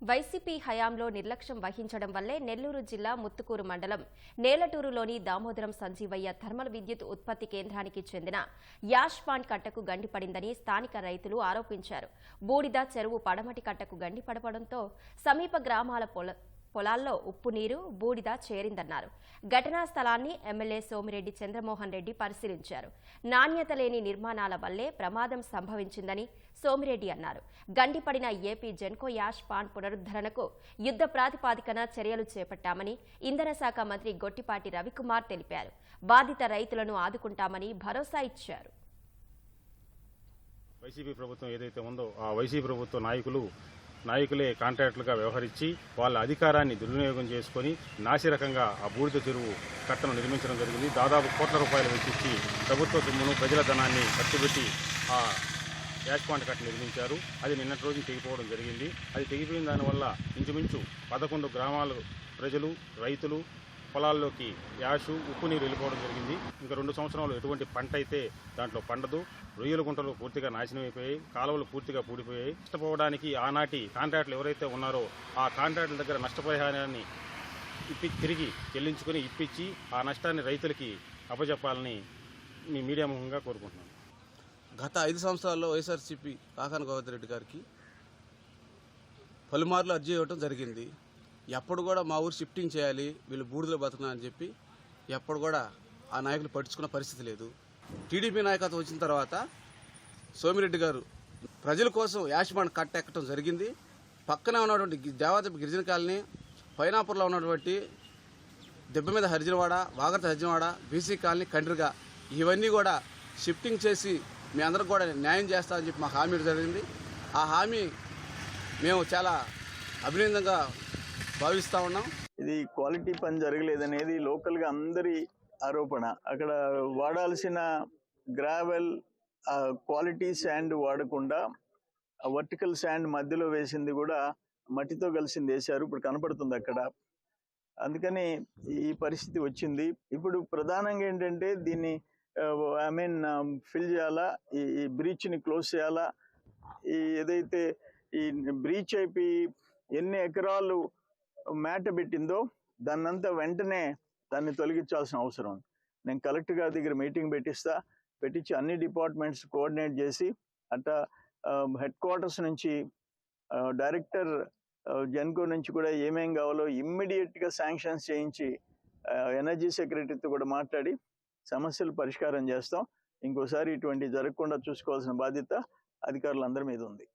YCP హయాంలో నిర్లక్ష్యం వహించడం వల్లే నెల్లూరు జిల్లా ముత్తుకూరు మండలం నేలటూరులోని దామోదరం సంజీవయ్య థర్మల్ విద్యుత్ ఉత్పత్తి కేంద్రానికి చెందిన యాష్ పాండ్ కట్టకు గండిపడిందని స్థానిక రైతులు ఆరోపించారు. బూడిద చెరువు పడమటి కట్టకు గండిపడడంతో సమీప గ్రామాల పొలాల్లో ఉప్పు నీరు, బూడిద చేరిందన్నారు. ఘటనా స్థలాన్ని ఎమ్మెల్యే సోమిరెడ్డి చంద్రమోహన్ రెడ్డి పరిశీలించారు. నాణ్యత లేని నిర్మాణాల వల్లే ప్రమాదం సంభవించిందని సోమిరెడ్డి అన్నారు. గండిపడిన ఏపీ జెన్కో యాష్ పాండ్ పునరుద్ధరణకు యుద్ధ ప్రాతిపాదికన చర్యలు చేపట్టామని ఇంధన శాఖ మంత్రి గొట్టిపాటి రవికుమార్ తెలిపారు. బాధిత రైతులను ఆదుకుంటామని భరోసా ఇచ్చారు. వైసీపీ ప్రభుత్వం ఏదైతే ఉందో ఆ వైసీపీ ప్రభుత్వ నాయకులే కాంట్రాక్టులుగా వ్యవహరించి వాళ్ళ అధికారాన్ని దుర్వినియోగం చేసుకుని నాసిరకంగా ఆ బూడిద చెరువు కట్టను నిర్మించడం జరిగింది. దాదాపు కోట్ల రూపాయలు వెచ్చించి ప్రభుత్వ సొమ్మును, ప్రజల ధనాన్ని ఖర్చుపెట్టి ఆ యాష్ పాండ్ కట్ట నిర్మించారు. అది నిన్నటి రోజున తెగిపోవడం జరిగింది. అది తెగిపోయిన దానివల్ల ఇంచుమించు 11 గ్రామాలు ప్రజలు, రైతులు పొలాల్లోకి యాషు, ఉప్పు నీరు వెళ్ళిపోవడం జరిగింది. ఇంకా 2 సంవత్సరాలు ఎటువంటి పంట అయితే దాంట్లో పండదు. రొయ్యల గుంటలు పూర్తిగా నాశనం అయిపోయాయి, కాలువలు పూర్తిగా పూడిపోయాయి. నష్టపోవడానికి ఆనాటి కాంట్రాక్టులు ఎవరైతే ఉన్నారో ఆ కాంట్రాక్టుల దగ్గర నష్టపరిహారాన్ని తిరిగి చెల్లించుకుని ఇప్పించి ఆ నష్టాన్ని రైతులకి అప్పచెప్పాలని మీ మీడియా ముఖంగా కోరుకుంటున్నాను. గత 5 సంవత్సరాల్లో వైఎస్ఆర్సీపీ కాకాని గోవర్ధన్ రెడ్డి గారికి పలుమార్లు అర్జీ ఇవ్వడం జరిగింది. ఎప్పుడు కూడా మా ఊరు షిఫ్టింగ్ చేయాలి, వీళ్ళు బూడిదలో బతుకున్నా అని చెప్పి ఎప్పుడు కూడా ఆ నాయకులు పట్టించుకున్న పరిస్థితి లేదు. టీడీపీ నాయకత్వం వచ్చిన తర్వాత సోమిరెడ్డి గారు ప్రజల కోసం యాష్ పాండ్ కట్ట ఎక్కడం జరిగింది. పక్కనే ఉన్నటువంటి దేవాదేవి గిరిజన కాలనీ, పైనాపూర్లో ఉన్నటువంటి దెబ్బ మీద హరిజనవాడ, వాగర్త హరిజనవాడ, బీసీ కాలనీ, కండ్రిగా ఇవన్నీ కూడా షిఫ్టింగ్ చేసి మీ అందరికి కూడా న్యాయం చేస్తామని చెప్పి మాకు హామీ జరిగింది. ఆ హామీ మేము చాలా అభినందంగా భావిస్తూ ఉన్నాం. ఇది క్వాలిటీ పని జరగలేదనేది లోకల్గా అందరి ఆరోపణ. అక్కడ వాడాల్సిన గ్రావెల్ క్వాలిటీ శాండ్ వాడకుండా వర్టికల్ శాండ్ మధ్యలో వేసింది కూడా మట్టితో కలిసింది వేశారు. ఇప్పుడు కనపడుతుంది అక్కడ. అందుకని ఈ పరిస్థితి వచ్చింది. ఇప్పుడు ప్రధానంగా ఏంటంటే దీన్ని ఫిల్ చేయాలా, ఈ బ్రీచ్ని క్లోజ్ చేయాలా. ఏదైతే ఈ బ్రీచ్ అయిపోయి ఎన్ని ఎకరాలు మేట పెట్టిందో దాన్నంతా వెంటనే దాన్ని తొలగించాల్సిన అవసరం. నేను కలెక్టర్ గారి దగ్గర మీటింగ్ పెట్టించి అన్ని డిపార్ట్మెంట్స్ కోఆర్డినేట్ చేసి అట్లా హెడ్ క్వార్టర్స్ నుంచి డైరెక్టర్ జెన్కో నుంచి కూడా ఏమేం కావాలో ఇమ్మీడియట్గా శాంక్షన్స్ చేయించి ఎనర్జీ సెక్రటరీతో కూడా మాట్లాడి సమస్యలు పరిష్కారం చేస్తాం. ఇంకోసారి ఇటువంటి జరగకుండా చూసుకోవాల్సిన బాధ్యత అధికారులందరి మీద ఉంది.